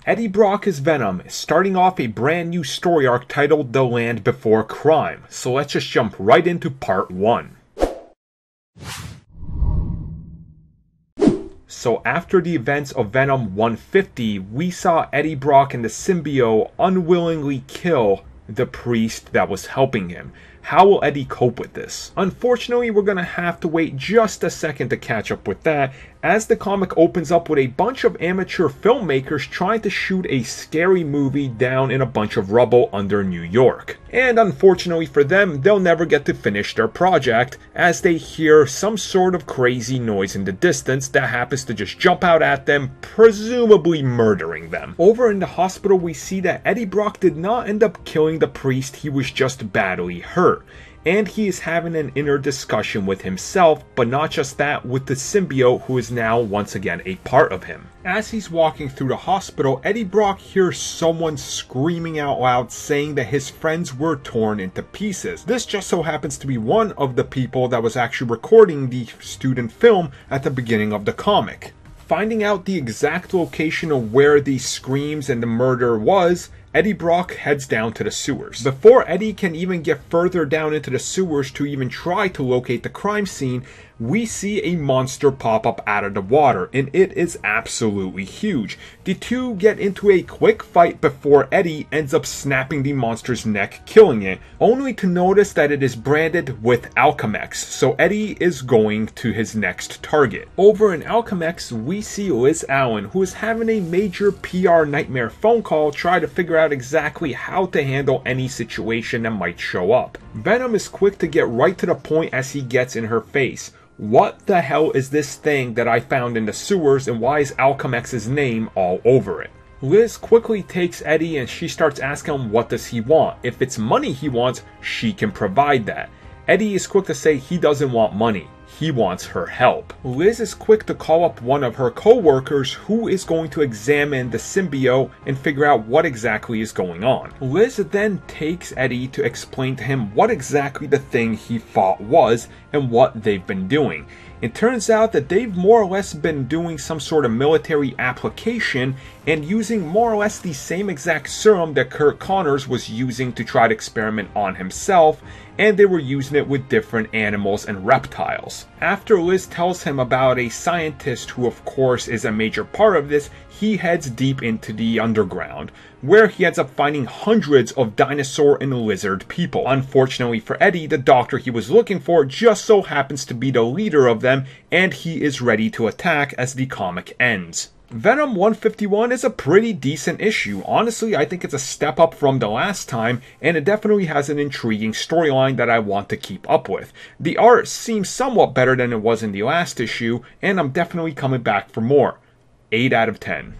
Eddie Brock as Venom is starting off a brand new story arc titled The Land Before Crime, so let's just jump right into part 1. So after the events of Venom 150, we saw Eddie Brock and the symbiote unwillingly kill the priest that was helping him. How will Eddie cope with this? Unfortunately, we're going to have to wait just a second to catch up with that, as the comic opens up with a bunch of amateur filmmakers trying to shoot a scary movie down in a bunch of rubble under New York. And unfortunately for them, they'll never get to finish their project, as they hear some sort of crazy noise in the distance that happens to just jump out at them, presumably murdering them. Over in the hospital, we see that Eddie Brock did not end up killing the priest, he was just badly hurt. And he is having an inner discussion with himself, but not just that, with the symbiote who is now once again a part of him. As he's walking through the hospital, Eddie Brock hears someone screaming out loud saying that his friends were torn into pieces. This just so happens to be one of the people that was actually recording the student film at the beginning of the comic. Finding out the exact location of where the screams and the murder was, Eddie Brock heads down to the sewers. Before Eddie can even get further down into the sewers to even try to locate the crime scene, we see a monster pop up out of the water, and it is absolutely huge. The two get into a quick fight before Eddie ends up snapping the monster's neck, killing it, only to notice that it is branded with Alchemax, so Eddie is going to his next target. Over in Alchemax, we see Liz Allen, who is having a major PR nightmare phone call try to figure out exactly how to handle any situation that might show up. Venom is quick to get right to the point as he gets in her face. What the hell is this thing that I found in the sewers, and why is Alchemax's name all over it? Liz quickly takes Eddie and she starts asking him what does he want. If it's money he wants, she can provide that. Eddie is quick to say he doesn't want money. He wants her help. Liz is quick to call up one of her co-workers who is going to examine the symbiote and figure out what exactly is going on. Liz then takes Eddie to explain to him what exactly the thing he fought was and what they've been doing. It turns out that they've more or less been doing some sort of military application and using more or less the same exact serum that Kurt Connors was using to try to experiment on himself, and they were using it with different animals and reptiles. After Liz tells him about a scientist who of course is a major part of this, he heads deep into the underground, where he ends up finding hundreds of dinosaur and lizard people. Unfortunately for Eddie, the doctor he was looking for just so happens to be the leader of them, and he is ready to attack as the comic ends. Venom 151 is a pretty decent issue. Honestly, I think it's a step up from the last time, and it definitely has an intriguing storyline that I want to keep up with. The art seems somewhat better than it was in the last issue, and I'm definitely coming back for more. 8 out of 10.